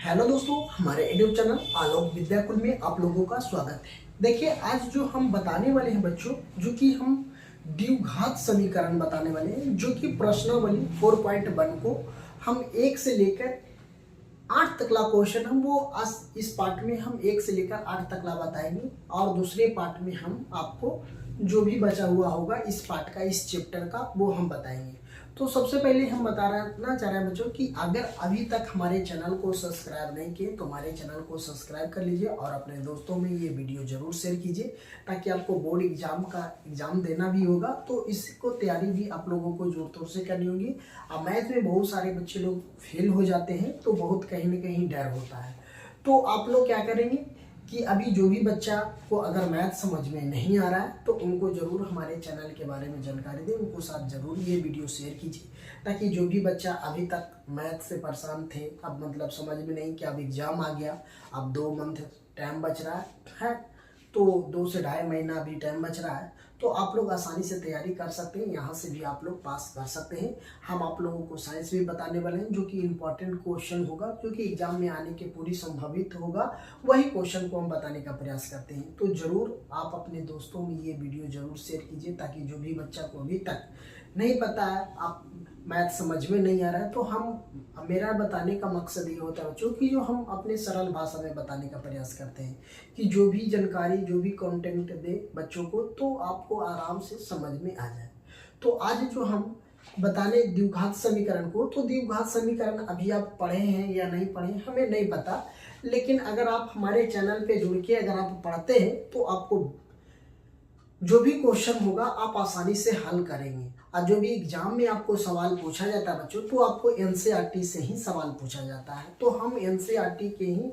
Hello दोस्तों, हमारे YouTube channel आलोक विद्याकुल में आप लोगों का स्वागत है। देखिए, आज जो हम बताने वाले हैं बच्चों, जो कि हम द्विघात समीकरण बताने वाले हैं, जो कि प्रश्नावली 4.1 को हम 1 से लेकर 8 तकला क्वेश्चन हम वो आज इस पार्ट में हम 1 से लेकर 8 तकला बताएंगे और दूसरे पार्ट में हम आपको जो भी बचा हुआ होगा इस पार्ट का, इस चैप्टर का, वो हम बताएंगे। तो सबसे पहले हम बताना चाह रहे हैं बच्चों कि अगर अभी तक हमारे चैनल को सब्सक्राइब नहीं किए तो हमारे चैनल को सब्सक्राइब कर लीजिए और अपने दोस्तों में ये वीडियो जरूर शेयर कीजिए, ताकि आपको बोर्ड एग्जाम देना भी होगा तो इसको तैयारी भी आप लोगों को जोर तोड़ से करनी होगी। अब मैथ में बहुत सारे बच्चे लोग फेल हो जाते हैं तो बहुत कहीं ना कहीं डर होता है। तो आप लोग क्या करेंगे कि अभी जो भी बच्चा को अगर मैथ समझ में नहीं आ रहा है तो उनको ज़रूर हमारे चैनल के बारे में जानकारी दें, उनको साथ ज़रूर ये वीडियो शेयर कीजिए, ताकि जो भी बच्चा अभी तक मैथ से परेशान थे, अब मतलब समझ में नहीं कि अब एग्ज़ाम आ गया, अब 2 मंथ टाइम बच रहा है तो 2 से ढाई महीना भी टाइम बच रहा है, तो आप लोग आसानी से तैयारी कर सकते हैं, यहाँ से भी आप लोग पास कर सकते हैं। हम आप लोगों को साइंस भी बताने वाले हैं, जो कि इम्पोर्टेंट क्वेश्चन होगा, जो कि एग्जाम में आने के पूरी संभावित होगा, वही क्वेश्चन को हम बताने का प्रयास करते हैं। तो ज़रूर आप अपने दोस्तों में ये वीडियो ज़रूर शेयर कीजिए, ताकि जो भी बच्चा को अभी तक नहीं पता है, आप मैथ समझ में नहीं आ रहा है, तो मेरा बताने का मकसद ये होता है बच्चों कि जो हम अपने सरल भाषा में बताने का प्रयास करते हैं कि जो भी जानकारी, जो भी कंटेंट दे बच्चों को, तो आपको आराम से समझ में आ जाए। तो आज जो हम बताने द्विघात समीकरण को, तो द्विघात समीकरण अभी आप पढ़े हैं या नहीं पढ़े हमें नहीं पता, लेकिन अगर आप हमारे चैनल पे जुड़ के अगर आप पढ़ते हैं तो आपको जो भी क्वेश्चन होगा आप आसानी से हल करेंगे। और जो भी एग्जाम में आपको सवाल पूछा जाता है बच्चों, तो आपको एनसीईआरटी से ही सवाल पूछा जाता है, तो हम एनसीईआरटी के ही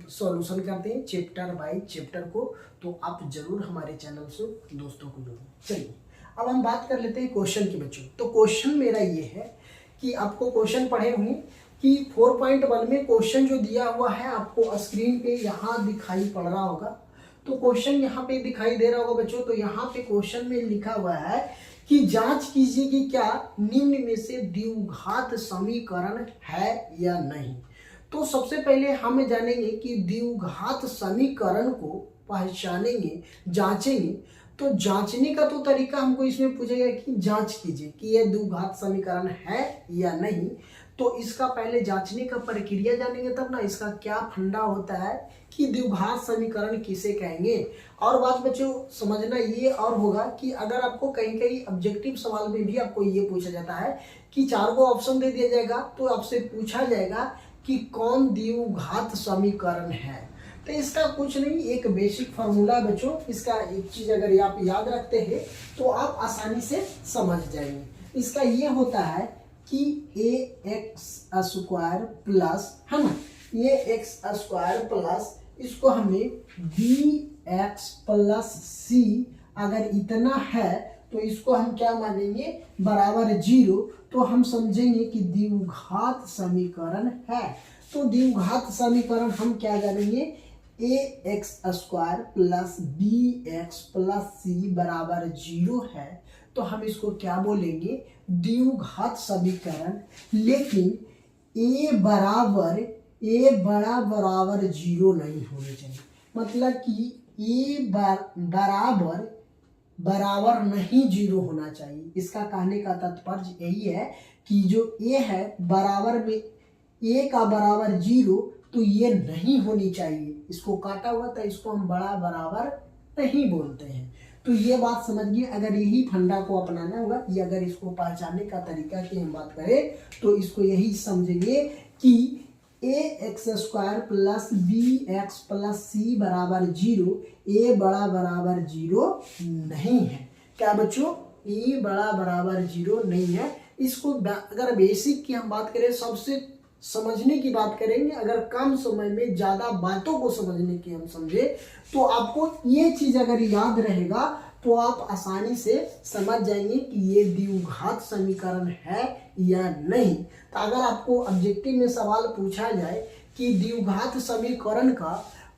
सॉल्यूशन करते हैं चैप्टर बाय चैप्टर को। तो आप जरूर हमारे चैनल से दोस्तों को जोड़ें। चलिए अब हम बात कर लेते हैं क्वेश्चन की बच्चों। तो क्वेश्चन मेरा ये है कि आपको क्वेश्चन पढ़े हुए कि 4.1 में क्वेश्चन जो दिया हुआ है आपको स्क्रीन पे यहाँ दिखाई पड़ रहा होगा। तो क्वेश्चन यहाँ पे दिखाई दे रहा होगा बच्चों। तो यहाँ पे क्वेश्चन में लिखा हुआ है कि जांच कीजिए कि क्या निम्न में से द्विघात समीकरण है या नहीं। तो सबसे पहले हम जानेंगे कि द्विघात समीकरण को पहचानेंगे, जांचेंगे। तो जांचने का तो तरीका हमको इसमें पूछेगा कि जांच कीजिए कि यह द्विघात समीकरण है या नहीं। तो इसका पहले जांचने का प्रक्रिया जानेंगे तब ना, इसका क्या फंडा होता है कि द्विघात समीकरण किसे कहेंगे। और बात बच्चों समझना ये और होगा कि अगर आपको कहीं कहीं ऑब्जेक्टिव सवाल में भी आपको ये पूछा जाता है कि 4 को ऑप्शन दे दिया जाएगा, तो आपसे पूछा जाएगा कि कौन द्विघात समीकरण है। तो इसका कुछ नहीं, एक बेसिक फार्मूला बच्चों, इसका एक चीज अगर आप याद रखते हैं तो आप आसानी से समझ जाएंगे। इसका ये होता है कि ax² प्लस, है ना, ये x² प्लस इसको हमें bx प्लस c अगर इतना है तो इसको हम क्या मानेंगे, बराबर 0। तो हम समझेंगे कि द्विघात समीकरण है। तो द्विघात समीकरण हम क्या जानेंगे, ax² plus bx plus c बराबर 0 है। तो हम इसको क्या बोलेंगे, द्विघात समीकरण। लेकिन a बराबर 0 नहीं होने चाहिए, मतलब कि a बराबर नहीं 0 होना चाहिए। इसका कहने का तात्पर्य यही है कि जो a है बराबर में a का बराबर 0, तो ये नहीं होनी चाहिए। इसको काटा हुआ था, इसको हम बड़ा बराबर नहीं बोलते हैं। तो ये बात समझिए, अगर यही फंडा को अपनाना होगा, ये अगर इसको पहचानने का तरीका की हम बात करें तो इसको यही समझेंगे कि ax² plus bx plus c बराबर 0, a बड़ा बराबर 0 नहीं है। क्या बच्चों, a बड़ा बराबर 0 नहीं है। इसको अगर बेसिक की हम बात करें, सबसे समझने की बात करेंगे, अगर कम समय में ज्यादा बातों को समझने की हम समझे, तो आपको ये चीज अगर याद रहेगा तो आप आसानी से समझ जाएंगे कि ये द्विघात समीकरण है या नहीं। तो अगर आपको ऑब्जेक्टिव में सवाल पूछा जाए कि द्विघात समीकरण का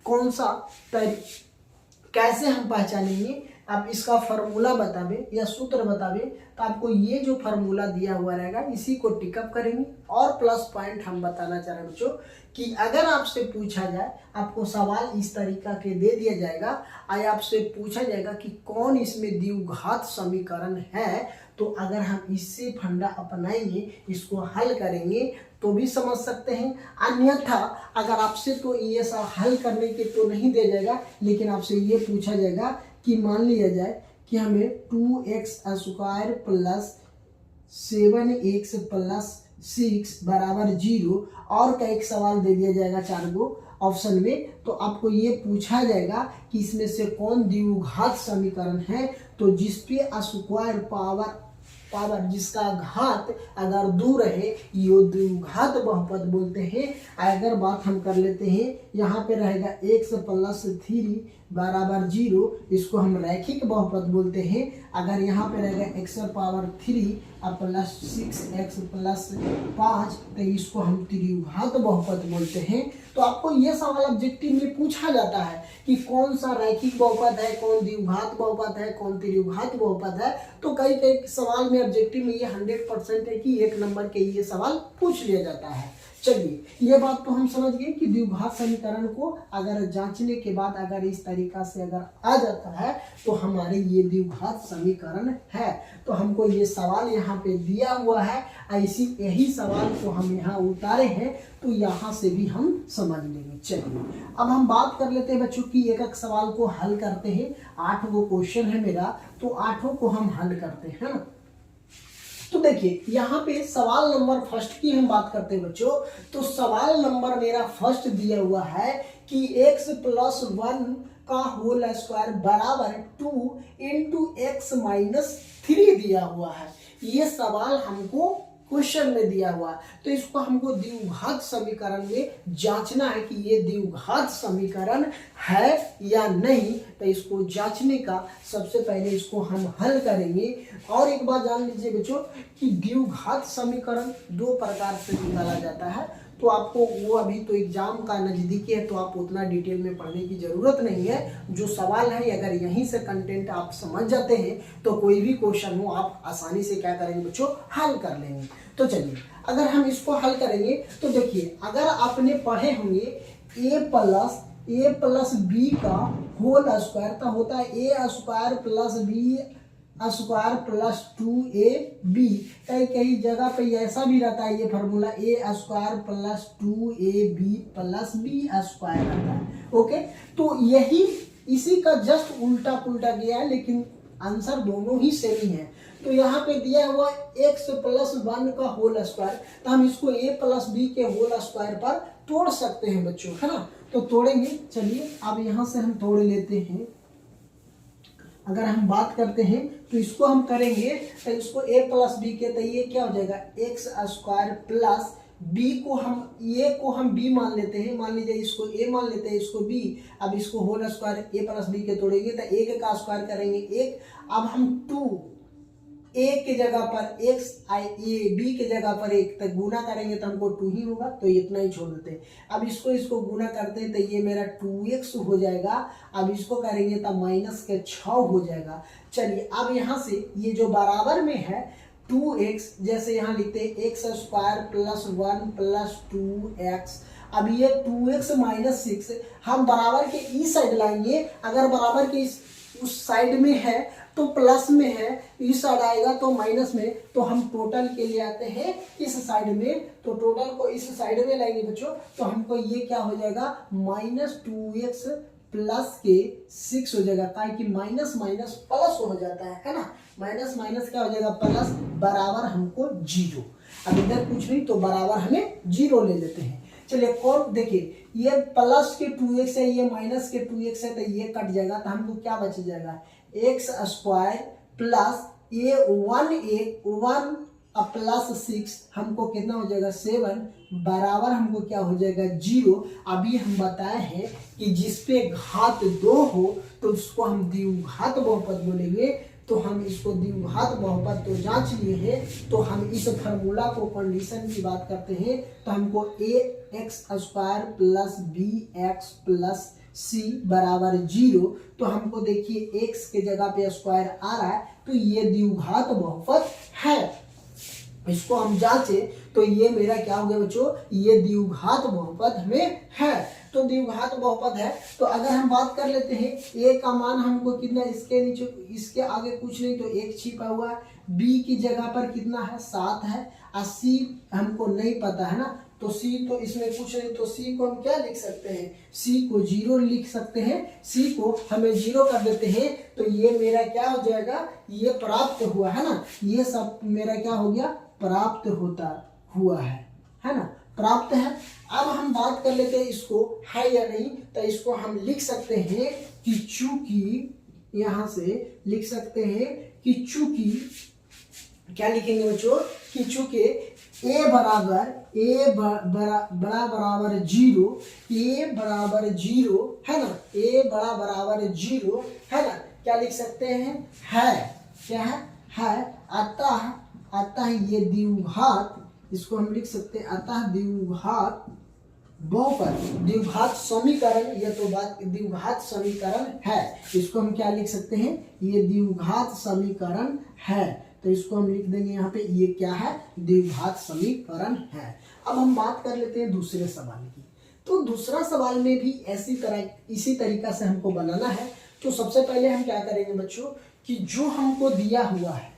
कौन सा कैसे हम पहचानेंगे, आप इसका फार्मूला बतावे या सूत्र बतावे तो आपको ये जो फार्मूला दिया हुआ रहेगा इसी को टिकअप करेंगे। और प्लस पॉइंट हम बताना चाह रहे हैं बच्चों कि अगर आपसे पूछा जाए, आपको सवाल इस तरीका के दे दिया जाएगा, आया आपसे पूछा जाएगा कि कौन इसमें द्विघात समीकरण है, तो अगर हम इससे फंडा अपनाएंगे, इसको हल करेंगे तो भी समझ सकते हैं। अन्यथा अगर आपसे तो ये सब हल करने के तो नहीं दिया जाएगा, लेकिन आपसे ये पूछा जाएगा कि मान लिया जाए कि हमें 2x² प्लस 7x प्लस 6 बराबर 0 और का एक सवाल दे दिया जाएगा 4 गो ऑप्शन में, तो आपको ये पूछा जाएगा कि इसमें से कौन द्विघात समीकरण है। तो जिसपे स्क्वायर पावर जिसका घात अगर 2 रहे यो द्विघात बहुपद बोलते हैं। अगर बात हम कर लेते हैं, यहाँ पे रहेगा x प्लस 3 बराबर 0, इसको हम रैखिक बहुपद बोलते हैं। अगर यहाँ पे रहेगा x पावर 3 और प्लस 6x प्लस 5, तो इसको हम त्रिघात बहुपद बोलते हैं। तो आपको ये सवाल ऑब्जेक्टिव में पूछा जाता है कि कौन सा रैखिक बहुपद है, कौन द्विघात बहुपद है, कौन त्रिघात बहुपद है। तो कई कई सवाल में ऑब्जेक्टिव में ये 100% है कि 1 नंबर के ये सवाल पूछ लिया जाता है। चलिए ये बात तो हम समझ गए कि द्विघात समीकरण को अगर जांचने के बाद अगर इस तरीका से अगर आ जाता है तो हमारे ये द्विघात समीकरण है। तो हमको ये सवाल यहाँ पे दिया हुआ है, ऐसी यही सवाल को हम यहाँ उतारे हैं, तो यहाँ से भी हम समझ लेंगे। चलिए अब हम बात कर लेते हैं बच्चों की एक एक सवाल को हल करते हैं। 8 गो क्वेश्चन है मेरा, तो 8 को हम हल करते हैं ना। तो देखिए यहाँ पे सवाल नंबर फर्स्ट की हम बात करते हैं बच्चों। तो सवाल नंबर मेरा फर्स्ट दिया हुआ है कि x प्लस 1 का होल स्क्वायर बराबर 2 इंटू एक्स माइनस 3 दिया हुआ है। ये सवाल हमको क्वेश्चन में दिया हुआ, तो इसको हमको द्विघात समीकरण में जांचना है कि ये द्विघात समीकरण है या नहीं। तो इसको जांचने का सबसे पहले इसको हम हल करेंगे। और एक बात जान लीजिए बच्चों कि द्विघात समीकरण 2 प्रकार से निकाला जाता है। तो आपको वो अभी तो एग्जाम का नज़दीकी है, तो आप उतना डिटेल में पढ़ने की ज़रूरत नहीं है। जो सवाल है अगर यहीं से कंटेंट आप समझ जाते हैं तो कोई भी क्वेश्चन हो आप आसानी से क्या करेंगे बच्चों, हल कर लेंगे। तो चलिए अगर हम इसको हल करेंगे तो देखिए, अगर आपने पढ़े होंगे a प्लस बी का होल स्क्वायर तो होता है a square plus B square plus 2ab। कई कई जगह पे ऐसा भी रहता है ये formula a square plus 2ab plus b square रहता है। ओके, तो यही इसी का जस्ट उल्टा पुल्टा गया है, लेकिन आंसर दोनों ही सेम ही है। तो यहाँ पे दिया हुआ x प्लस 1 का होल स्क्वायर, तो हम इसको a प्लस बी के होल स्क्वायर पर तोड़ सकते हैं बच्चों, है ना। तो तोड़ेंगे, चलिए अब यहाँ से हम तोड़ लेते हैं। अगर हम बात करते हैं तो इसको हम करेंगे तो इसको a प्लस बी के, तो ये क्या हो जाएगा x स्क्वायर प्लस b को हम a को हम b मान लेते हैं, मान लीजिए इसको a मान लेते हैं, इसको b। अब इसको whole square a plus B के तोड़ेंगे तो 1 का स्क्वायर करेंगे 1। अब हम 2 a के जगह पर x b के जगह पर 1 तक गुना करेंगे तो हमको 2 ही होगा, तो इतना ही छोड़ देते हैं। अब इसको गुना करते हैं तो ये मेरा 2x हो जाएगा। अब इसको करेंगे तो माइनस के 6 हो जाएगा। चलिए अब यहाँ से ये जो बराबर में है 2x, जैसे यहाँ लिखते हैं x square plus 1 plus 2x। अब ये 2x माइनस 6 हम बराबर के इस साइड लाएंगे। अगर बराबर के उस साइड में है तो प्लस में है, इस साइड आएगा तो माइनस में, तो हम टोटल के लिए आते हैं इस साइड में। तो टोटल को इस साइड में लाएंगे बच्चों, तो हमको ये क्या हो जाएगा माइनस 2x प्लस के 6 हो जाएगा, ताकि माइनस माइनस प्लस हो जाता है ना। माइनस माइनस क्या हो जाएगा प्लस, बराबर हमको 0। अब इधर कुछ नहीं तो बराबर हमें 0 ले लेते हैं। चलिए कौन देखिए, ये प्लस के 2x है, ये माइनस के 2x है, तो ये कट जाएगा, तो हमको क्या बच जाएगा x स्क्वायर प्लस ये 1 प्लस 6 हमको कितना हो जाएगा 7 बराबर हमको क्या हो जाएगा 0। अभी हम बताए हैं कि जिसपे घात 2 हो तो उसको हम द्विघात बहुपद बोलेंगे। तो हम इसको द्विघात बहुपद तो जांच लिए हैं, तो हम इस फार्मूला को कंडीशन की बात करते हैं। तो हमको ax square plus bx plus c बराबर 0, तो हमको देखिए x के जगह पे स्क्वायर आ रहा है, तो ये द्विघात बहुपद है। इसको हम जांचे तो ये मेरा क्या हो गया बच्चों, ये द्विघात बहुपद हमें है। तो द्विघात बहुपद है, तो अगर हम बात कर लेते हैं a का मान हमको कितना, इसके नीचे इसके आगे कुछ नहीं तो 1 छिपा हुआ है, b की जगह पर कितना है 7 है, और c हमको नहीं पता है ना, तो c तो इसमें कुछ नहीं, तो c को हम क्या लिख सकते हैं, c को 0 लिख सकते हैं, c को हमें 0 कर देते हैं, तो ये मेरा क्या हो जाएगा, ये प्राप्त हुआ है ना, ये सब मेरा क्या हो गया, प्राप्त होता हुआ है ना, प्राप्त है। अब हम बात कर लेते हैं इसको है या नहीं, तो इसको हम लिख सकते हैं कि चूंकि, यहां से लिख सकते हैं कि चूंकि, क्या लिखेंगे बच्चों, कि चूंकि a बराबर बड़ा बराबर 0, a बराबर 0 है ना, a बड़ा बराबर 0 है ना, क्या लिख सकते हैं, है, क्या है, अतः ये द्विघात, इसको हम लिख सकते हैं अतः द्विघात बहुपद, द्विघात समीकरण, ये तो बात द्विघात समीकरण है, इसको हम क्या लिख सकते हैं, ये द्विघात समीकरण है, तो इसको हम लिख देंगे यहाँ पे, ये क्या है, द्विघात समीकरण है। अब हम बात कर लेते हैं दूसरे सवाल की। तो दूसरा सवाल में भी इसी तरीका से हमको बनाना है। तो सबसे पहले हम क्या करेंगे बच्चों, कि जो हमको दिया हुआ है,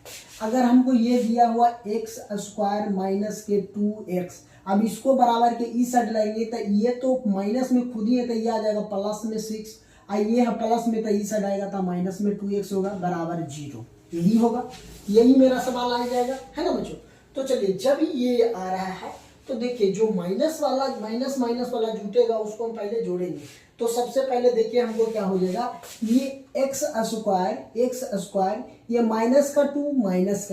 अगर हमको ये दिया हुआ x स्क्वायर माइनस के 2x, अब इसको बराबर के ई साइड लाएंगे तो ये तो माइनस में खुद ही है, तो ये आ जाएगा प्लस में 6, और ये है प्लस में, तो ई साइड आएगा तो माइनस में 2x होगा बराबर 0, यही होगा, यही मेरा सवाल आ जाएगा, है ना बच्चों। तो चलिए, जब ये आ रहा है तो देखिए जो माइनस वाला जुटेगा उसको हम पहले जोड़ेंगे। तो सबसे पहले देखिए हमको क्या हो जाएगा, ये एक्स स्क्वायर ये माइनस का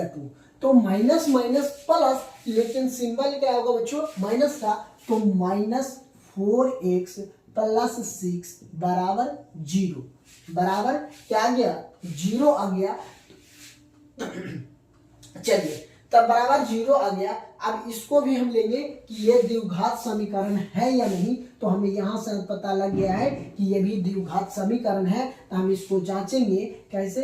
2, तो माइनस माइनस प्लस, लेकिन सिंबल क्या होगा बच्चों, माइनस का, तो माइनस 4x प्लस 6 बराबर 0, बराबर क्या आ गया, 0 आ गया। चलिए, तब बराबर 0 आ गया। अब इसको भी हम लेंगे कि ये द्विघात समीकरण है या नहीं, तो हमें यहाँ से पता लग गया है कि ये भी द्विघात समीकरण है, तो हम इसको जांचेंगे कैसे,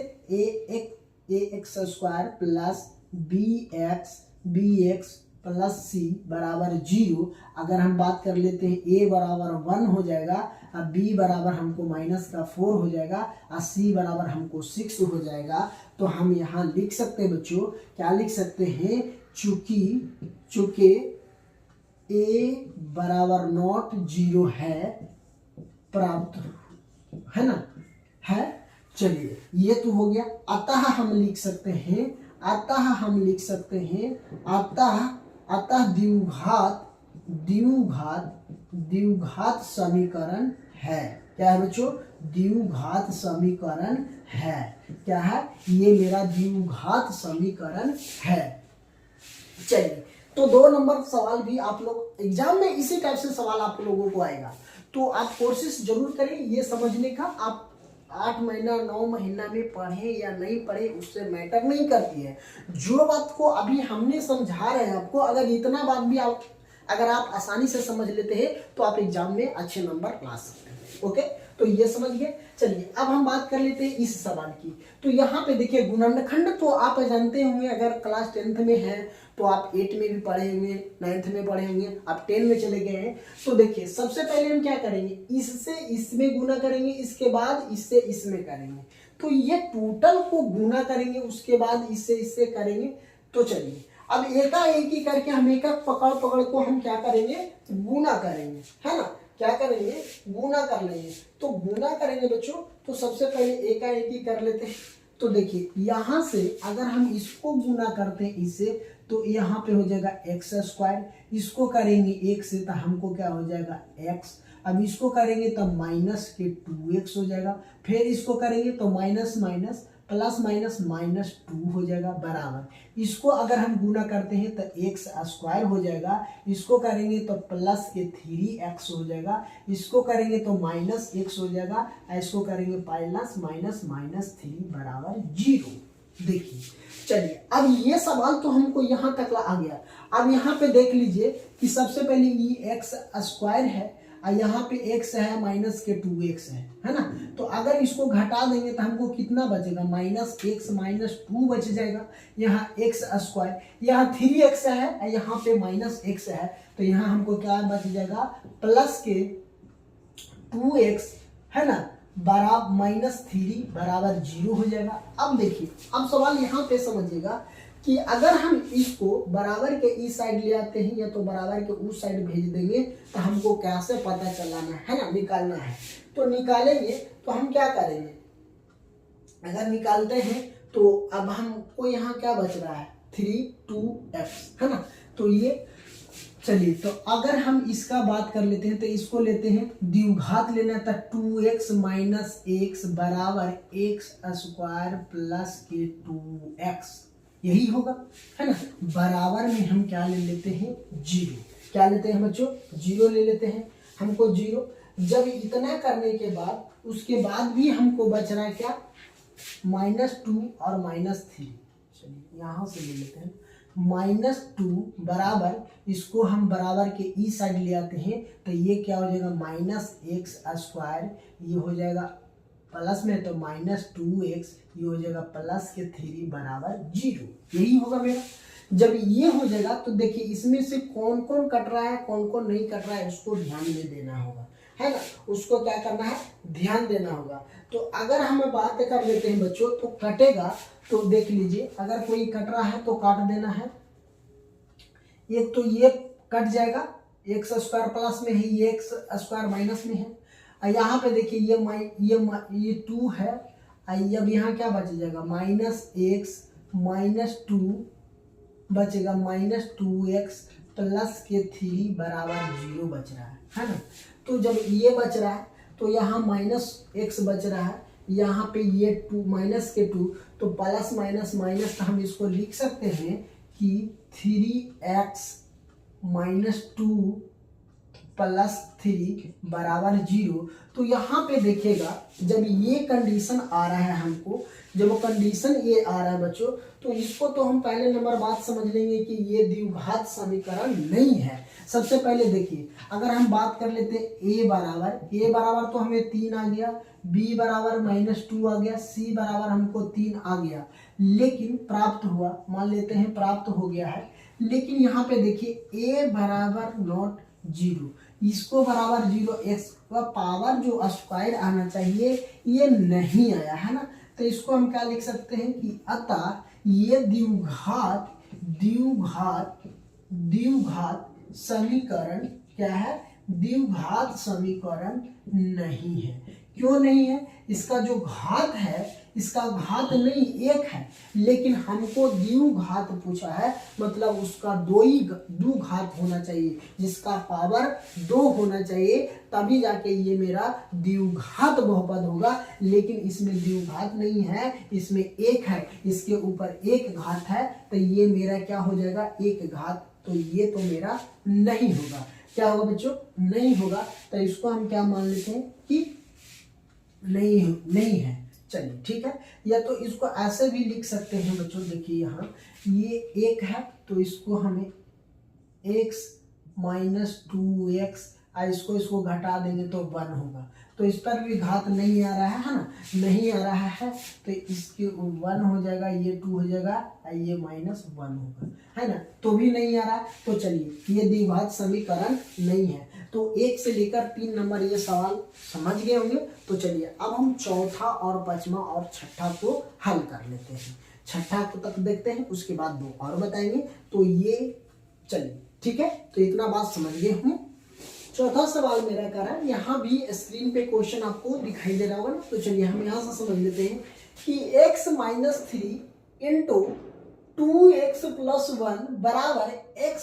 ax square plus bx plus c बराबर 0। अगर हम बात कर लेते हैं a बराबर 1 हो जाएगा, अब b बराबर हमको माइनस का 4 हो जाएगा, और c बराबर हमको 6 हो जाएगा। तो हम यहाँ लिख सकते हैं बच्चों, क्या लिख सकते हैं, चूंकि a बराबर नॉट 0 है, प्राप्त है ना, है। चलिए, ये तो हो गया। अतः हम लिख सकते हैं अतः द्विघात समीकरण है। क्या है बच्चों, द्विघात समीकरण है। क्या है, ये मेरा द्विघात समीकरण है। चलिए, तो 2 नंबर सवाल भी आप लोग एग्जाम में इसी टाइप से सवाल आप लोगों को आएगा, तो आप कोशिश जरूर करें ये समझने का। आप 8 महीना 9 महीना में पढ़े या नहीं पढ़े उससे मैटर नहीं करती है, जो बात को अभी हमने समझा रहे हैं आपको, अगर इतना बात भी अगर आप आसानी से समझ लेते हैं तो आप एग्जाम में अच्छे नंबर ला सकते हैं। ओके, तो ये समझ गए। चलिए, अब हम बात कर लेते हैं इस सवाल की। तो यहाँ पे देखिए गुणनखंड तो आप जानते होंगे, अगर क्लास 10th में है तो आप 8 में भी पढ़े होंगे, 9th में पढ़े होंगे, आप 10 में चले गए हैं। तो देखिए सबसे पहले हम क्या करेंगे, इससे इसमें गुना करेंगे, इसके बाद इससे इसमें करेंगे, तो ये टोटल को गुना करेंगे, उसके बाद इससे इससे करेंगे। तो चलिए, अब एक ही करके हम एक पकड़ को हम क्या करेंगे, गुना करेंगे, है ना, क्या करेंगे, गुना कर लेंगे। तो गुना करेंगे बच्चों, तो सबसे पहले एक ही कर लेते हैं। तो देखिए यहाँ से अगर हम इसको गुना करते हैं इससे, तो यहाँ पे हो जाएगा एक्स स्क्वायर, इसको करेंगे 1 से तो हमको क्या हो जाएगा x, अब इसको करेंगे तो माइनस के 2x हो जाएगा, फिर इसको करेंगे तो minus minus plus minus minus 2 हो जाएगा बराबर। इसको अगर हम गुना करते हैं तो x स्क्वायर हो जाएगा, इसको करेंगे तो प्लस के 3x हो जाएगा, इसको करेंगे तो माइनस x हो जाएगा, इसको करेंगे प्लस माइनस माइनस 3 बराबर 0। देखिए, चलिए, अब ये सवाल तो हमको यहाँ तक आ गया। अब यहाँ पे देख लीजिए कि सबसे पहले ये x स्क्वायर है, और यहाँ पे x है माइनस के 2x है ना। तो अगर इसको घटा देंगे तो हमको कितना बचेगा, माइनस एक्स माइनस 2 बच जाएगा। यहाँ x स्क्वायर, यहाँ 3x है और यहाँ पे माइनस x है, तो यहाँ हमको क्या बच जाएगा, प्लस के 2x है ना बराबर माइनस 3 बराबर 0 हो जाएगा। अब देखिए, अब सवाल यहाँ पे समझिएगा कि अगर हम इसको बराबर के इस साइड ले आते हैं या तो बराबर के उस साइड भेज देंगे तो हमको कैसे पता चलाना है ना, निकालना है। तो निकालेंगे तो हम क्या करेंगे, अगर निकालते हैं तो अब हमको यहाँ क्या बच रहा है, 3 2x है ना। तो ये चलिए, तो अगर हम इसका बात कर लेते हैं तो इसको लेते हैं द्विघात लेना था, 2x माइनस एक्स बराबर एक्स स्क्वायर प्लस के 2x, यही होगा है ना। बराबर में हम क्या ले लेते हैं, 0। क्या लेते हैं बच्चों, 0 ले लेते हैं। हमको 0, जब इतना करने के बाद उसके बाद भी हमको बच रहा है क्या, -2 और -3। चलिए यहाँ से ले लेते हैं, -2 बराबर, इसको हम बराबर के ई साइड ले आते हैं तो ये क्या हो जाएगा, माइनस एक्स स्क्वायर, ये हो जाएगा प्लस में तो -2x, ये हो जाएगा प्लस के 3 बराबर 0, यही होगा मेरा। जब ये हो जाएगा तो देखिए इसमें से कौन कौन कट रहा है कौन कौन नहीं कट रहा है उसको ध्यान में देना होगा, है ना। उसको क्या करना है, ध्यान देना होगा। तो अगर हम बात कर लेते हैं बच्चों, तो कटेगा तो देख लीजिए, अगर कोई कट रहा है तो काट देना है। एक तो ये कट जाएगा, एक्स स्क्वायर प्लस में है, ये एक्स स्क्वायर माइनस में है। यहाँ पे देखिए ये 2 है, अब यहाँ क्या बच जाएगा, -x -2 बचेगा, -2x प्लस के 3 बराबर 0 बच रहा है ना। तो जब ये बच रहा है तो यहाँ -x बच रहा है, यहाँ पे ये 2 माइनस के 2, तो प्लस माइनस माइनस, तो हम इसको लिख सकते हैं कि 3x -2 प्लस 3 बराबर 0। तो यहाँ पे देखिएगा जब ये कंडीशन आ रहा है हमको, जब कंडीशन ये आ रहा है बच्चों, तो इसको तो हम पहले नंबर बात समझ लेंगे कि ये द्विघात समीकरण नहीं है। सबसे पहले देखिए, अगर हम बात कर लेते हैं a बराबर तो हमें 3 आ गया, b बराबर -2 आ गया, c बराबर हमको 3 आ गया, लेकिन प्राप्त हुआ, मान लेते हैं प्राप्त हो गया है। लेकिन यहाँ पे देखिए a बराबर नॉट 0, इसको बराबर 0, x का पावर जो स्क्वायर आना चाहिए ये नहीं आया है ना। तो इसको हम क्या लिख सकते हैं कि अतः ये द्विघात समीकरण क्या है, द्विघात समीकरण नहीं है। क्यों नहीं है, इसका जो घात है इसका घात नहीं 1 है, लेकिन हमको द्विघात पूछा है, मतलब उसका दो घात होना चाहिए, जिसका पावर 2 होना चाहिए, तभी जाके ये मेरा द्विघात बहुपद होगा। लेकिन इसमें द्विघात नहीं है, इसमें 1 है, इसके ऊपर 1 घात है, तो ये मेरा क्या हो जाएगा, 1 घात, तो ये तो मेरा नहीं होगा। क्या होगा बच्चों, नहीं होगा। तो इसको हम क्या मान लेते हैं कि नहीं है। चलिए ठीक है, या तो इसको ऐसे भी लिख सकते हैं बच्चों, देखिए यहाँ ये 1 है तो इसको हमें x -2x, इसको घटा देंगे तो 1 होगा। तो इस पर भी घात नहीं आ रहा है ना, नहीं आ रहा है, तो इसके 1 हो जाएगा, ये 2 हो जाएगा, ये -1 होगा, है ना। तो भी नहीं आ रहा, तो चलिए ये द्विघात समीकरण नहीं है। तो 1 से लेकर 3 नंबर ये सवाल समझ गए होंगे। तो चलिए अब हम चौथा और पांचवा और छठा को हल कर लेते हैं। छठा को तक देखते हैं, उसके बाद 2 और बताएंगे। तो ये चलिए ठीक है, तो इतना बात समझ गए होंगे। चौथा सवाल मेरा कर रहा है, यहाँ भी स्क्रीन पे क्वेश्चन आपको दिखाई दे रहा होगा ना। तो चलिए हम यहाँ से समझ लेते हैं कि x -3 इंटू 2x + 1 बराबर x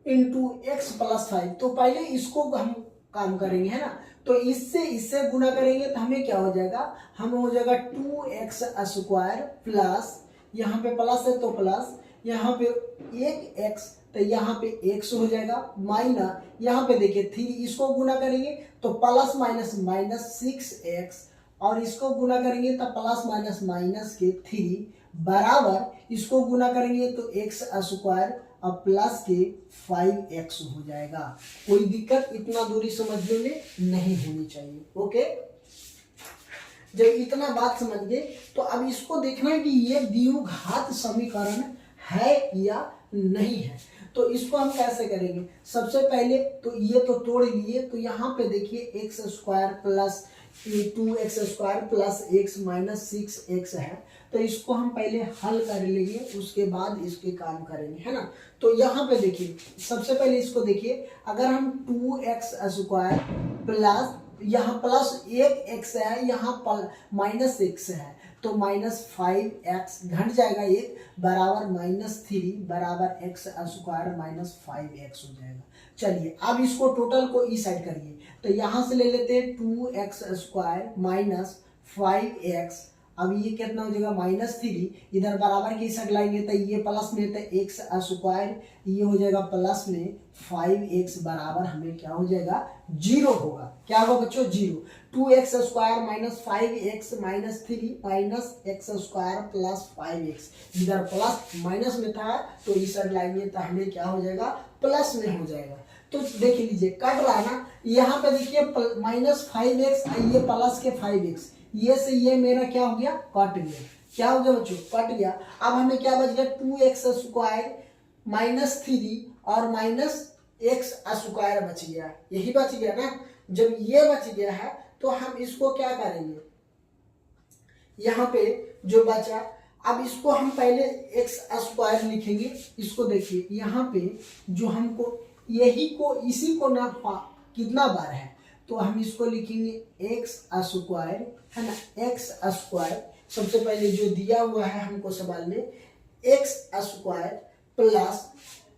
इंटू x + 5। तो पहले इसको हम काम करेंगे, है ना। तो इससे गुना करेंगे तो हमें क्या हो जाएगा, हमें हो जाएगा 2x स्क्वायर प्लस, यहाँ पे प्लस है तो प्लस, यहाँ पे 1x, तो यहाँ पे x हो जाएगा, माइनस यहाँ पे देखिए 3, इसको गुना करेंगे तो प्लस माइनस 6x, और इसको गुना करेंगे तो प्लस माइनस के 3 बराबर, इसको गुना करेंगे तो x स्क्वायर और प्लस के 5x हो जाएगा। कोई दिक्कत इतना दूरी समझने में नहीं होनी चाहिए। ओके, जब इतना बात समझ गए तो अब इसको देखना है कि ये द्विघात समीकरण है या नहीं है। तो इसको हम कैसे करेंगे, सबसे पहले तो ये तो तोड़ लिए, तो यहाँ पे देखिए x square plus 2x² plus x minus 6x है, तो इसको हम पहले हल कर लेंगे, उसके बाद इसके काम करेंगे, है ना। तो यहाँ पे देखिए सबसे पहले इसको देखिए, अगर हम 2x² प्लस यहाँ प्लस 1x है, यहाँ माइनस x है, तो माइनस 5x घट जाएगा, एक बराबर -3 बराबर x² माइनस 5x हो जाएगा। चलिए अब इसको टोटल को इस साइड करिए, तो यहाँ से ले लेते हैं 2x² माइनस 5x, अब ये कितना हो जाएगा -3, इधर बराबर की साइड लाएंगे तो ये प्लस में, तो x², ये हो जाएगा प्लस में 5x बराबर हमें क्या हो जाएगा 0 होगा। क्या होगा बच्चों 0। 2x² minus 5x minus 3 minus x² plus 5x, इधर प्लस माइनस में था तो इस साइड लाएंगे तो हमें क्या हो जाएगा प्लस में हो जाएगा। तो देख लीजिए कट रहा ना, यहाँ पे देखिए -5x, ये प्लस के 5x, ये से ये मेरा क्या हो गया कट गया। क्या हो गया बच्चों कट गया। अब हमें क्या बच गया 2x² माइनस 3 और माइनस x² बच गया, यही बच गया ना। जब ये बच गया है तो हम इसको क्या करेंगे, यहाँ पे जो बचा, अब इसको हम पहले x² लिखेंगे। इसको देखिए यहाँ पे जो हमको यही को इसी को ना कितना बार है, तो हम इसको लिखेंगे x² है ना, x² सबसे पहले जो दिया हुआ है हमको सवाल में x² प्लस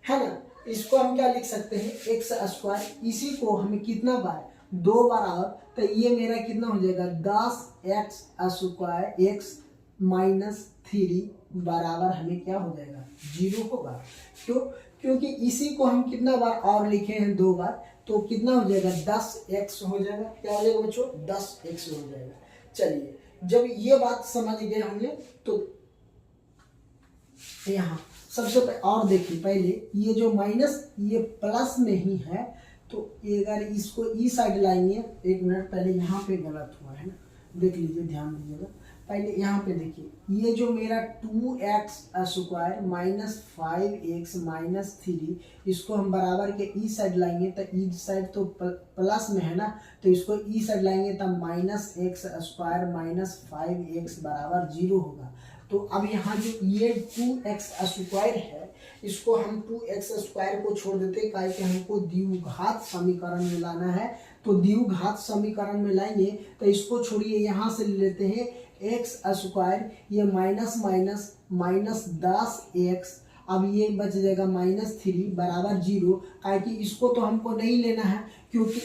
है ना, इसको हम क्या लिख सकते हैं x², इसी को हमें कितना बार 2 बार, और तो ये मेरा कितना हो जाएगा 10x² x माइनस 3 बराबर हमें क्या हो जाएगा 0 होगा। क्यों, क्योंकि इसी को हम कितना बार और लिखे हैं 2 बार, तो कितना हो जाएगा 10x हो जाएगा। क्या हो जाएगा बच्चों 10x हो जाएगा। चलिए जब ये बात समझ गए होंगे तो यहाँ सबसे पहले और देखिए, पहले ये जो माइनस ये प्लस में ही है, तो अगर इसको इस साइड लाएंगे, एक मिनट पहले यहाँ पे गलत हुआ है ना, देख लीजिए ध्यान दीजिएगा। पहले यहाँ पे देखिए, ये जो मेरा 2x² माइनस 5x माइनस 3, इसको हम बराबर के ई साइड लाएंगे, तो ई साइड तो प्लस में है ना, तो इसको ई साइड लाएंगे तो -x² माइनस 5x बराबर 0 होगा। तो अब यहाँ जो ये 2x² है, इसको हम 2x² को छोड़ देते हैं, काहे कि हमको द्विघात समीकरण में लाना है। तो द्विघात समीकरण में लाएंगे तो इसको छोड़िए, यहाँ से ले लेते हैं x², ये माइनस माइनस माइनस 10x, अब ये बच जाएगा -3 बराबर 0, काहे कि इसको तो हमको नहीं लेना है, क्योंकि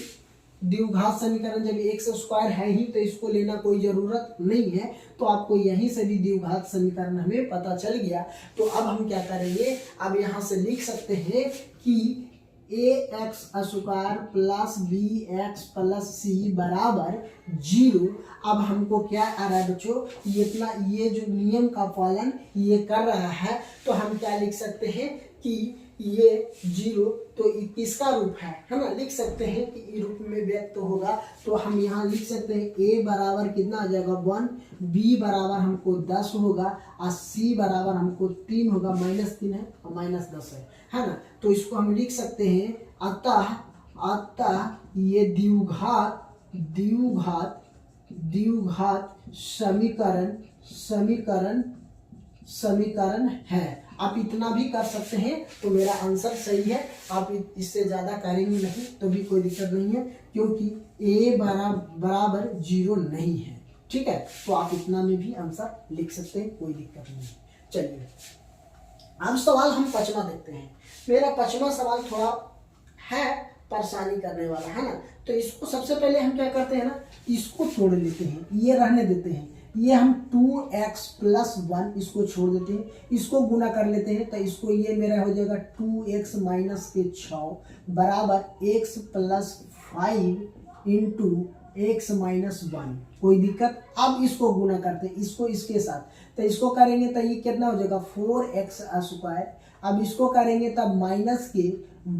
द्विघात समीकरण जब x² है ही तो इसको लेना कोई जरूरत नहीं है। तो आपको यहीं से भी द्विघात समीकरण हमें पता चल गया। तो अब हम क्या करेंगे, अब यहाँ से लिख सकते हैं कि ax² plus bx plus c बराबर 0। अब हमको क्या आ रहा है बच्चों, इतना ये जो नियम का पालन ये कर रहा है, तो हम क्या लिख सकते हैं कि ये 0 तो किसका रूप है ना, लिख सकते हैं कि इस रूप में व्यक्त होगा। तो हम यहाँ लिख सकते हैं a बराबर कितना आ जाएगा 1, b बराबर हमको 10 होगा, और c बराबर हमको 3 होगा, -3 है और -10 है ना। तो इसको हम लिख सकते हैं, अतः ये द्विघात समीकरण है। आप इतना भी कर सकते हैं तो मेरा आंसर सही है। आप इससे ज़्यादा करेंगे नहीं तो भी कोई दिक्कत नहीं है, क्योंकि a बराबर 0 नहीं है। ठीक है, तो आप इतना में भी आंसर लिख सकते हैं, कोई दिक्कत नहीं है। चलिए अब सवाल हम 5वां देखते हैं। मेरा 5वां सवाल थोड़ा है परेशानी करने वाला है ना। तो इसको सबसे पहले हम क्या करते हैं ना, इसको छोड़ लेते हैं, ये रहने देते हैं, ये हम 2x प्लस 1 इसको छोड़ देते हैं, इसको गुना कर लेते हैं, तो इसको ये मेरा हो जाएगा 2x माइनस के 6 बराबर x plus 5 into x minus 1। कोई दिक्कत। अब इसको गुना करते हैं, इसको इसके साथ, तो इसको करेंगे तो ये कितना हो जाएगा 4x² अब इसको करेंगे तब माइनस के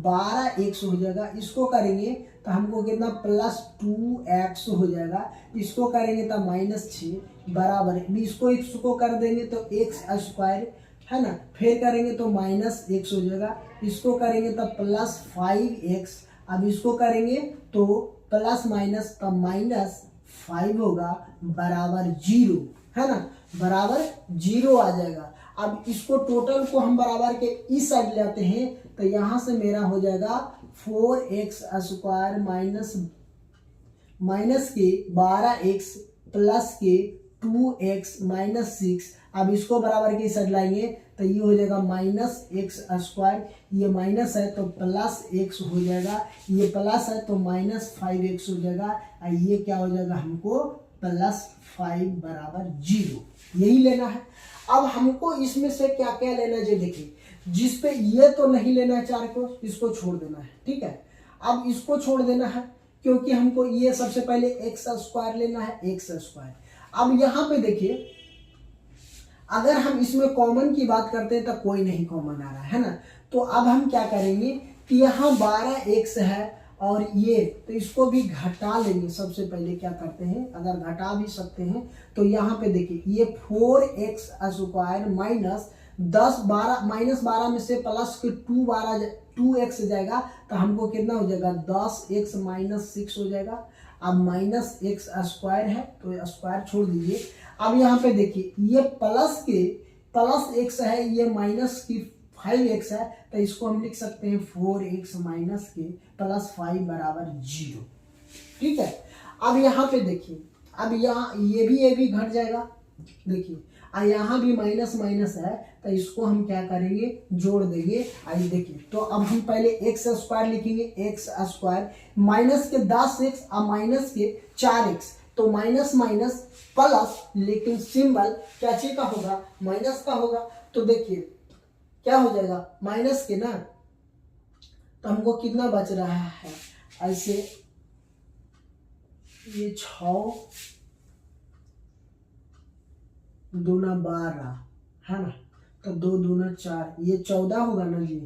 12x हो जाएगा, इसको करेंगे तो हमको कितना प्लस 2x हो जाएगा, इसको करेंगे तब माइनस 6 बराबर इसको कर देंगे तो x स्क्वायर है ना, फिर करेंगे तो माइनस x हो जाएगा, इसको करेंगे तब प्लस 5x, अब इसको करेंगे तो प्लस माइनस तब माइनस 5 होगा बराबर 0 है ना, बराबर 0 आ जाएगा। अब इसको टोटल को हम बराबर के इस साइड ले आते हैं तो यहाँ से मेरा हो जाएगा 4x स्क्वायर माइनस के 12x प्लस के 2x माइनस 6। अब इसको बराबर के इस साइड लाएंगे तो ये हो जाएगा माइनस एक्स स्क्वायर, ये माइनस है तो प्लस एक्स हो जाएगा, ये प्लस है तो माइनस 5x हो जाएगा, और ये क्या हो जाएगा हमको प्लस 5 बराबर 0, यही लेना है। अब हमको इसमें से क्या क्या लेना है देखिए, जिस पे ये तो नहीं लेना है 4 को, इसको छोड़ देना है, ठीक है। अब इसको छोड़ देना है क्योंकि हमको ये सबसे पहले एक्स स्क्वायर लेना है, एक्स स्क्वायर। अब यहाँ पे देखिए अगर हम इसमें कॉमन की बात करते हैं तो कोई नहीं कॉमन आ रहा है ना, तो अब हम क्या करेंगे कि यहाँ 12x है और ये तो इसको भी घटा लेंगे। सबसे पहले क्या करते हैं, अगर घटा भी सकते हैं तो यहाँ पे देखिए ये 4x स्क्वायर माइनस 12 में से प्लस के 2x जाएगा तो हमको कितना हो जाएगा 10x माइनस 6 हो जाएगा। अब माइनस एक्स स्क्वायर है तो स्क्वायर छोड़ दीजिए। अब यहाँ पे देखिए ये प्लस एक्स है, ये माइनस की 5x है तो इसको हम लिख सकते हैं 4x माइनस के प्लस 5 बराबर 0, ठीक है। अब यहाँ पे देखिए, अब यहाँ ये भी घट जाएगा, देखिए और यहाँ भी माइनस माइनस है तो इसको हम क्या करेंगे जोड़ देंगे। आइए देखिए, तो अब हम पहले एक्स स्क्वायर लिखेंगे, एक्स स्क्वायर माइनस के 10x और माइनस के 4x, तो माइनस माइनस प्लस, लेकिन सिंबल क्या चीज का होगा, माइनस का होगा। तो देखिए क्या हो जाएगा माइनस के ना, तो हमको कितना बच रहा है, ऐसे ये 6 दूना 12 है ना, तो 2 दूना 4, ये 14 होगा ना जी,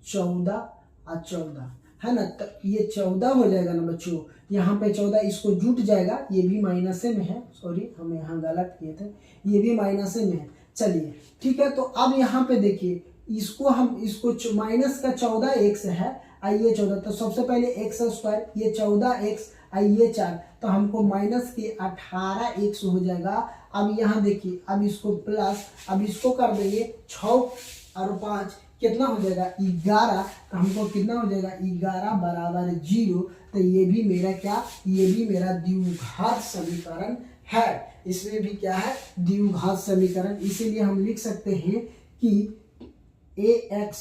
14 और 14 है ना, तो ये 14 हो जाएगा ना बच्चों। यहाँ पे 14 इसको जुट जाएगा, ये भी माइनस में है, सॉरी हम यहाँ गलत किए थे, ये भी माइनस में है। चलिए ठीक है, तो अब यहाँ पे देखिए इसको माइनस का 14x है और ये 14, तो सबसे पहले एक्स स्क्वायर, ये 14x और ये 4, तो हमको माइनस के 18x हो जाएगा। अब यहाँ देखिए, अब इसको प्लस, अब इसको कर देंगे 6 और 5 कितना हो जाएगा 11, तो हमको कितना हो जाएगा 11 बराबर 0। तो ये भी मेरा क्या, ये भी मेरा द्विघात समीकरण है, इसमें भी क्या है द्विघात समीकरण। इसीलिए हम लिख सकते हैं कि ax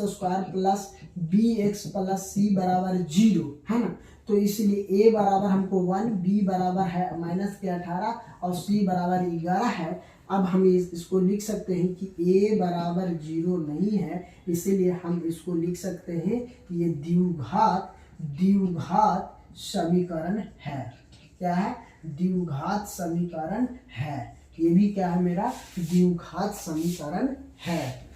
square plus bx plus c बराबर 0 है ना। तो इसलिए a बराबर हमको 1, b बराबर है माइनस के 18 और c बराबर 11 है। अब हम इसको लिख सकते हैं कि a बराबर 0 नहीं है, इसीलिए हम इसको लिख सकते हैं ये द्विघात समीकरण है। क्या है, द्विघात समीकरण है, ये भी क्या है मेरा द्विघात समीकरण है।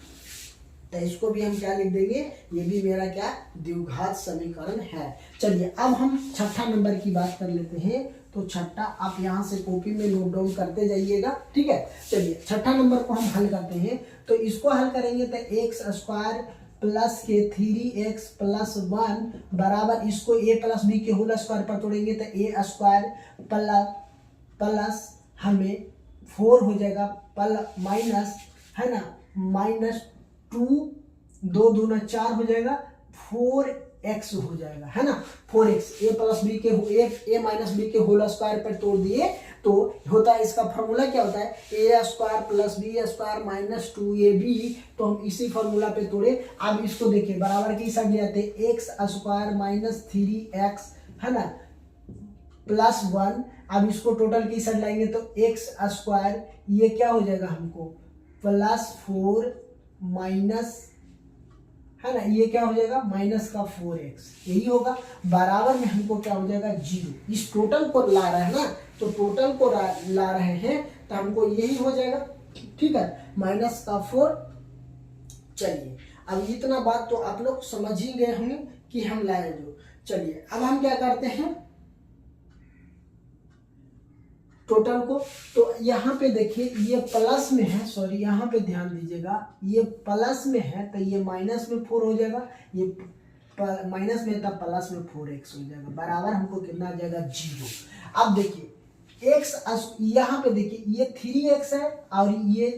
तो इसको भी हम क्या लिख देंगे, ये भी मेरा क्या द्विघात समीकरण है। चलिए अब हम छठा नंबर की बात कर लेते हैं। तो छठा आप यहाँ से कॉपी में नोट डाउन करते जाइएगा, ठीक है। चलिए छठा नंबर को हम हल करते हैं। तो इसको हल करेंगे तो एक्स स्क्वायर प्लस के 3x प्लस 1 बराबर, इसको a प्लस बी के होल स्क्वायर पर तोड़ेंगे तो a स्क्वायर प्लस हमें 4 हो जाएगा माइनस है ना, माइनस 2 2 दूना 4 हो जाएगा, 4x हो जाएगा है ना, 4x a प्लस बी के a माइनस बी के होल स्क्वायर पर तोड़ दिए तो होता है, इसका फॉर्मूला क्या होता है a square plus B square minus 2ab। तो हम इसी फॉर्मूला पे तोड़े। अब इसको देखिए बराबर की साइड ले आते हैं, x स्क्वायर माइनस 3x है ना प्लस 1। अब इसको टोटल की साइड लाएंगे तो x स्क्वायर ये क्या हो जाएगा हमको प्लस 4 माइनस है ना, ये क्या हो जाएगा माइनस का 4x, यही होगा। बराबर में हमको क्या हो जाएगा 0। इस टोटल को ला रहा है ना, तो टोटल को ला रहे हैं तो हमको यही हो जाएगा, ठीक है, माइनस का 4। चलिए अब इतना बात तो आप लोग समझ ही गए होंगे कि हम लाए जो। चलिए अब हम क्या करते हैं टोटल को, तो यहाँ पे देखिए ये प्लस में है, सॉरी यहाँ पे ध्यान दीजिएगा, ये प्लस में है तो ये माइनस में 4 हो जाएगा, ये माइनस में था प्लस में 4x हो जाएगा, बराबर हमको कितना आ जाएगा 0। अब देखिए x यहाँ पे देखिए ये 3x है और ये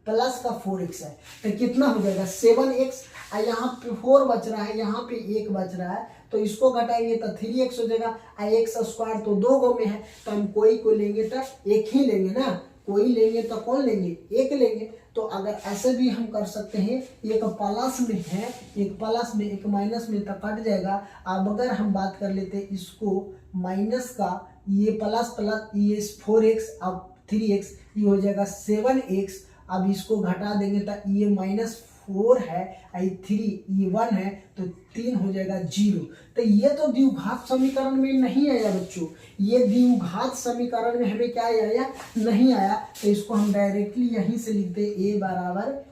प्लस का 4x है, तो कितना हो जाएगा 7x, और यहाँ पे 4 बच रहा है, यहाँ पे 1 बच रहा है, तो इसको घटाएंगे तो 3x हो जाएगा, और x स्क्वायर तो 2 गो में है, तो हम कोई को लेंगे तो एक ही लेंगे ना, कोई लेंगे तो कौन लेंगे, एक लेंगे। तो अगर ऐसे भी हम कर सकते हैं, एक प्लस में है, एक प्लस में एक माइनस में, तो कट जाएगा। अब अगर हम बात कर लेते हैं इसको माइनस का, ये प्लस प्लस ये 4x अब 3x, ये हो जाएगा 7x। अब इसको घटा देंगे तो ये -4 है, आई 3 ये 1 है, तो 3 हो जाएगा 0। तो ये तो द्विघात समीकरण में नहीं आया बच्चों, ये द्विघात समीकरण में हमें क्या आया, नहीं आया, तो इसको हम डायरेक्टली यहीं से लिखते a बराबर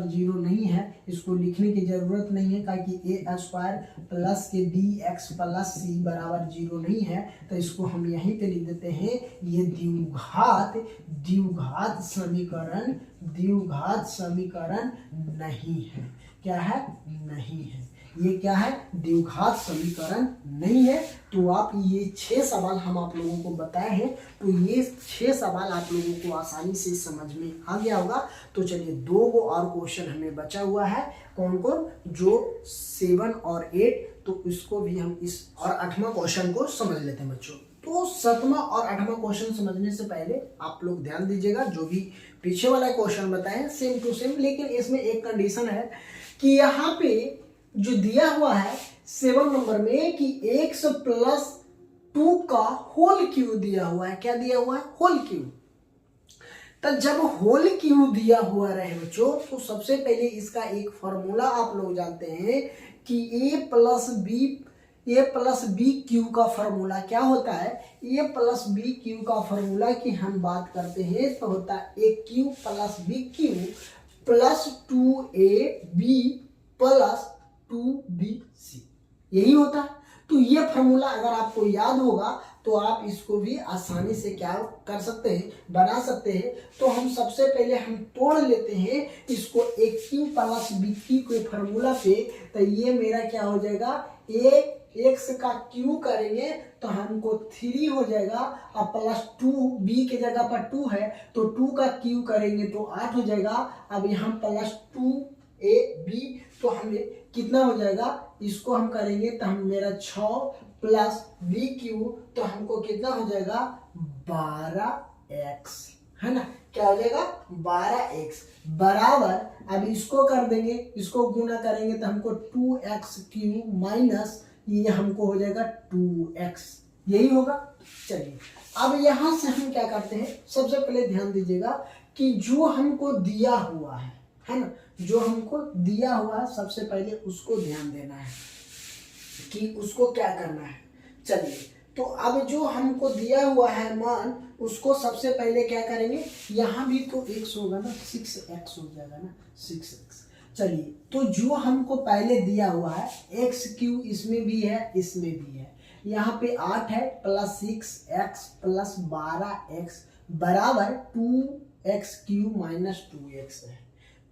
0 नहीं है, इसको लिखने की जरूरत नहीं है, ताकि a स्क्वायर प्लस के bx प्लस c बराबर 0 नहीं है, तो इसको हम यहीं पे लिख देते हैं, ये द्विघात समीकरण नहीं है। क्या है, नहीं है, ये क्या है, द्विघात समीकरण नहीं है। तो आप ये 6 सवाल हम आप लोगों को बताए हैं, तो ये 6 सवाल आप लोगों को आसानी से समझ में आ गया होगा। तो चलिए 2 गो और क्वेश्चन हमें बचा हुआ है, कौन कौन, जो 7 और 8, तो इसको भी हम इस और 8वां क्वेश्चन को समझ लेते हैं बच्चों। तो 7वां और 8वां क्वेश्चन समझने से पहले आप लोग ध्यान दीजिएगा, जो भी पीछे वाला क्वेश्चन बताएं सेम टू सेम, लेकिन इसमें एक कंडीशन है कि यहाँ पे जो दिया हुआ है 7 नंबर में कि x प्लस 2 का होल क्यू दिया हुआ है, क्या दिया हुआ है, होल क्यू। तो जब होल क्यू दिया हुआ रहे बच्चों, तो सबसे पहले इसका एक फॉर्मूला आप लोग जानते हैं कि a प्लस बी क्यू का फॉर्मूला क्या होता है, a प्लस बी क्यू का फॉर्मूला की हम बात करते हैं तो होता है a cube plus B cube plus 2ab plus 2bc, यही होता है। तो ये फॉर्मूला अगर आपको याद होगा तो आप इसको भी आसानी से क्या कर सकते हैं, बना सकते हैं। तो हम सबसे पहले हम तोड़ लेते हैं इसको a cube plus B cube के फॉर्मूला पे, तो ये मेरा क्या हो जाएगा, a x का क्यू करेंगे तो हमको 3 हो जाएगा, और प्लस 2 b के जगह पर 2 है, तो 2 का क्यू करेंगे तो 8 हो जाएगा। अब यहाँ प्लस 2ab, तो हमें कितना हो जाएगा, इसको हम करेंगे तो हम मेरा 6 प्लस बी क्यू, तो हमको कितना हो जाएगा 12x, है ना, क्या हो जाएगा 12x बराबर। अब इसको कर देंगे, इसको गुना करेंगे तो हमको 2x क्यू माइनस ये हमको हो जाएगा 2x, यही होगा। चलिए अब यहां से हम क्या करते हैं, सबसे पहले ध्यान दीजिएगा कि जो हमको दिया हुआ है ना, जो हमको दिया हुआ है सबसे पहले उसको ध्यान देना है कि उसको क्या करना है। चलिए तो अब जो हमको दिया हुआ है मान, उसको सबसे पहले क्या करेंगे, यहाँ भी तो x होगा ना, 6x हो जाएगा ना, 6x। चलिए तो जो हमको पहले दिया हुआ है x क्यू, इसमें भी है इसमें भी है, यहाँ पे 8 है प्लस 6x प्लस 12x बराबर 2x क्यू माइनस 2x है।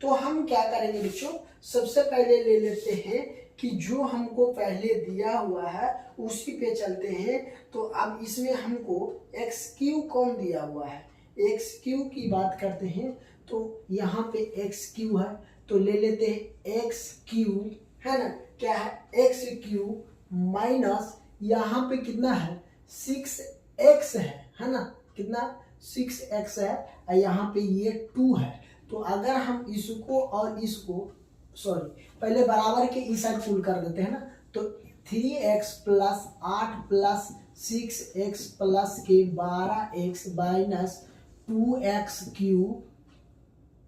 तो हम क्या करेंगे बच्चों, सबसे पहले ले लेते हैं कि जो हमको पहले दिया हुआ है उसी पे चलते हैं। तो अब इसमें हमको x क्यू कौन दिया हुआ है, x क्यू की बात करते हैं, तो यहाँ पे x क्यू है, तो ले लेते हैं x क्यू, है ना, क्या है x क्यू माइनस यहाँ पे कितना है 6x है ना, कितना 6x है, और यहाँ पे ये 2 है। तो अगर हम इसको और इसको, सॉरी पहले बराबर के इस साइड पुल कर देते हैं ना, तो 3x plus 8 plus 6x plus के 12x माइनस 2x क्यू,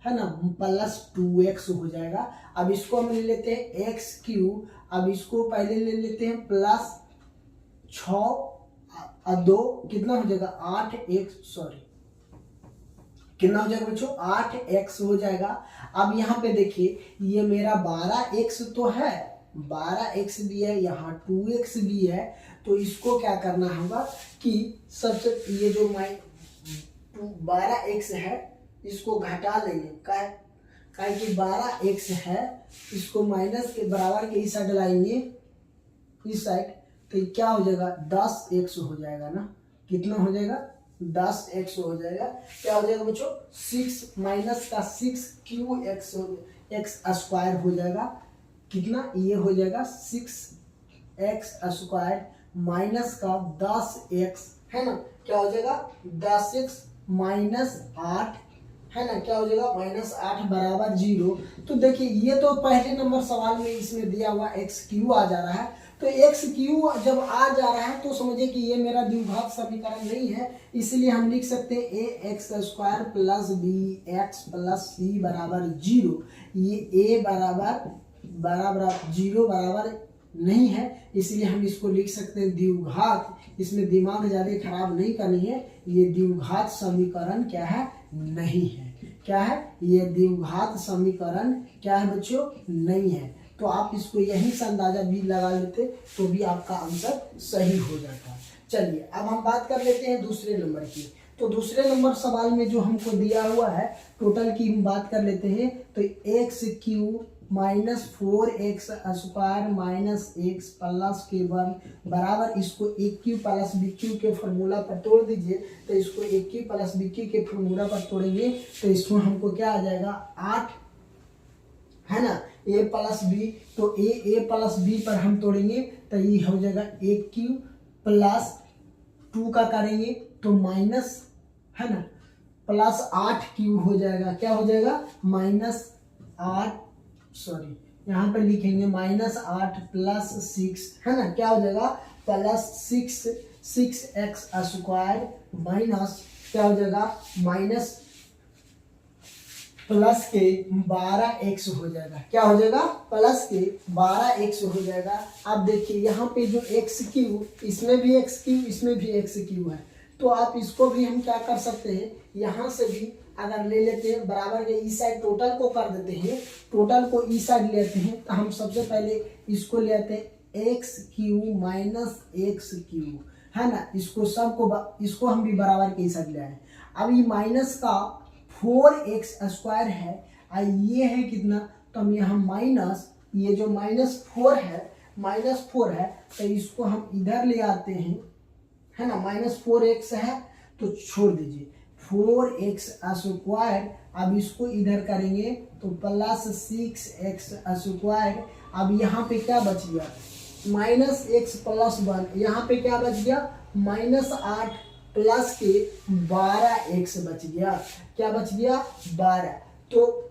है ना, प्लस 2x हो जाएगा। अब इसको हम ले लेते हैं x क्यू, अब इसको पहले ले लेते हैं प्लस 6 और 2 कितना हो जाएगा 8x, सॉरी कितना हो जाएगा बच्चों 8x हो जाएगा। अब यहाँ पे देखिए ये मेरा 12x तो है, 12x भी है, यहाँ 2x भी है। तो इसको क्या करना होगा कि सबसे ये जो 12x है इसको घटा देंगे, काहे कि 12x है, इसको माइनस के बराबर के इस साइड लाएंगे, इस साइड, तो क्या हो जाएगा 10x हो जाएगा ना। कितना हो जाएगा 10x हो जाएगा। क्या हो जाएगा बच्चों 6 माइनस का 6qx x स्क्वायर हो जाएगा। कितना ये हो जाएगा 6x स्क्वायर माइनस का 10x है ना, क्या हो जाएगा 10x माइनस 8 है ना, क्या हो जाएगा -8 बराबर 0। तो देखिए ये तो पहले नंबर सवाल में इसमें दिया हुआ एक्स क्यू आ जा रहा है। तो एक्स क्यू जब आ जा रहा है तो समझिए कि ये मेरा द्विघात समीकरण नहीं है, इसलिए हम लिख सकते हैं A X square plus B X plus C बराबर 0। ये ए बराबर 0 बराबर नहीं है, इसलिए हम इसको लिख सकते हैं द्विघात। इसमें दिमाग ज्यादा खराब नहीं करनी है, ये द्विघात समीकरण क्या है नहीं है। क्या है ये द्विघात समीकरण क्या है बच्चों नहीं है। तो आप इसको यही से अंदाजा भी लगा लेते तो भी आपका आंसर सही हो जाता। चलिए अब हम बात कर लेते हैं दूसरे नंबर की। तो दूसरे नंबर सवाल में जो हमको दिया हुआ है टोटल की हम बात कर लेते हैं। तो x Q minus 4x square minus x plus के 1 बराबर, इसको ए क्यू प्लस बी क्यू के फॉर्मूला पर तोड़ दीजिए। तो इसको ए क्यू प्लस बी क्यू के फॉर्मूला पर तोड़ेंगे तो इसमें हमको क्या आ जाएगा 8 है ना, a प्लस बी। तो ए प्लस बी पर हम तोड़ेंगे तो ये हो जाएगा ए क्यू प्लस 2 का करेंगे तो माइनस है ना प्लस 8 हो जाएगा। क्या हो जाएगा -8 सॉरी यहाँ पे लिखेंगे -8 प्लस 6 है ना, क्या हो जाएगा प्लस 6x स्क्वायर माइनस क्या हो जाएगा माइनस प्लस के 12x हो जाएगा। क्या हो जाएगा प्लस के 12x हो जाएगा। अब देखिए यहाँ पे जो एक्स क्यू, इसमें भी एक्स क्यू इसमें भी एक्स क्यू है, तो आप इसको भी हम क्या कर सकते हैं यहाँ से भी अगर ले लेते हैं बराबर के ई साइड टोटल को कर देते हैं, टोटल को ई साइड लेते हैं। तो हम सबसे पहले इसको ले आते हैं x Q minus x Q है ना, इसको हम भी बराबर के ई साइड ले आए। अब ये माइनस का 4x स्क्वायर है और ये है कितना, तो हम यहाँ माइनस ये जो -4 है तो इसको हम इधर ले आते हैं है ना, -4x है तो छोड़ दीजिए 4x स्क्वायर। अब इसको इधर करेंगे तो प्लस 6x स्क्वायर। अब यहाँ पे क्या बच गया -x प्लस 1, यहाँ पे क्या बच गया -8 प्लस के 12x बच गया। क्या बच गया 12। तो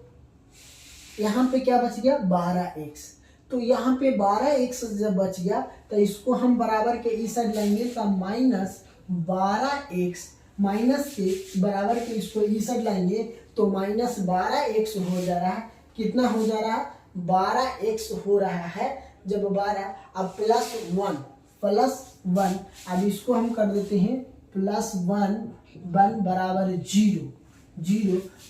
यहाँ पे क्या बच गया 12x। तो यहाँ पे 12x जब बच गया तो इसको हम बराबर के इस साइड लाएंगे तो -12x माइनस के बराबर के इसको इस साइड लाएंगे तो -12x हो जा रहा है। कितना हो जा रहा है 12x हो रहा है। जब 12 अब प्लस 1 अब इसको हम कर देते हैं +1 बराबर 0।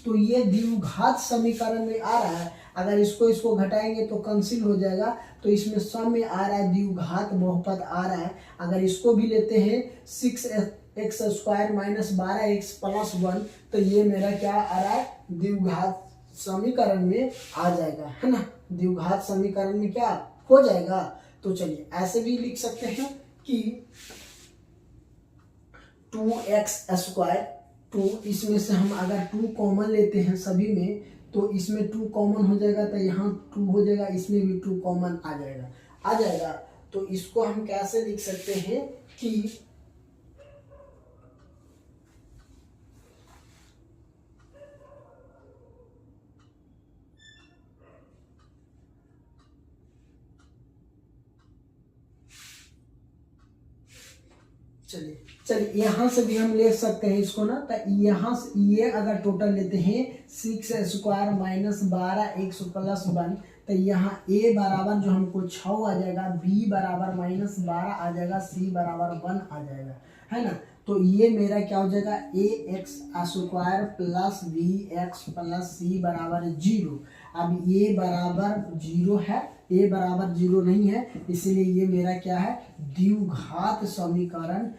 तो ये द्विघात समीकरण में आ रहा है। अगर इसको घटाएंगे तो कैंसिल हो जाएगा, तो इसमें सम में आ रहा है द्विघात बहुपद आ रहा है। अगर इसको भी लेते हैं 6x square minus 12x plus 1 तो ये मेरा क्या आ रहा है द्विघात समीकरण में आ जाएगा है ना, द्विघात समीकरण में क्या हो जाएगा। तो चलिए ऐसे भी लिख सकते हैं कि 2x स्क्वायर 2, इसमें से हम अगर 2 कॉमन लेते हैं सभी में तो इसमें 2 कॉमन हो जाएगा तो यहाँ 2 हो जाएगा, इसमें भी 2 कॉमन आ जाएगा। तो इसको हम कैसे लिख सकते हैं कि चलिए यहाँ से भी हम ले सकते हैं इसको ना। तो यहाँ से ये अगर टोटल लेते हैं 6 स्क्वायर माइनस 12x प्लस 1 तो यहाँ a बराबर जो हमको 6 आ जाएगा, b बराबर -12 आ जाएगा, c बराबर 1 आ जाएगा है ना। तो ये मेरा क्या हो जाएगा, A X square plus B X plus C बराबर 0। अब ये बराबर 0 है, ए बराबर 0 नहीं है, इसलिए ये मेरा क्या है, द्विघात समीकरण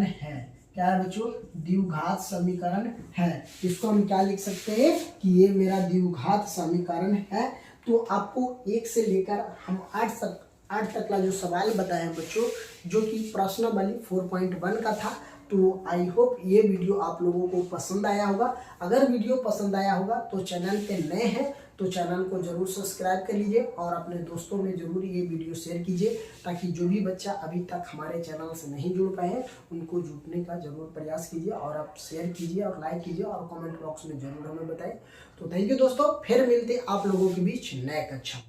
है। क्या है बच्चों, द्विघात समीकरण है। इसको हम क्या लिख सकते हैं कि ये मेरा द्विघात समीकरण है। तो आपको 1 से लेकर हम 8 तक का जो सवाल बताए हैं बच्चों, जो कि प्रश्नावली 4.1 का था। तो आई होप ये वीडियो आप लोगों को पसंद आया होगा। अगर वीडियो पसंद आया होगा तो चैनल पे नए हैं तो चैनल को जरूर सब्सक्राइब कर लीजिए और अपने दोस्तों में जरूर ये वीडियो शेयर कीजिए, ताकि जो भी बच्चा अभी तक हमारे चैनल से नहीं जुड़ पाए हैं उनको जुड़ने का जरूर प्रयास कीजिए, और आप शेयर कीजिए और लाइक कीजिए और कमेंट बॉक्स में जरूर हमें बताएं। तो थैंक यू दोस्तों, फिर मिलते आप लोगों के बीच नए कक्षा।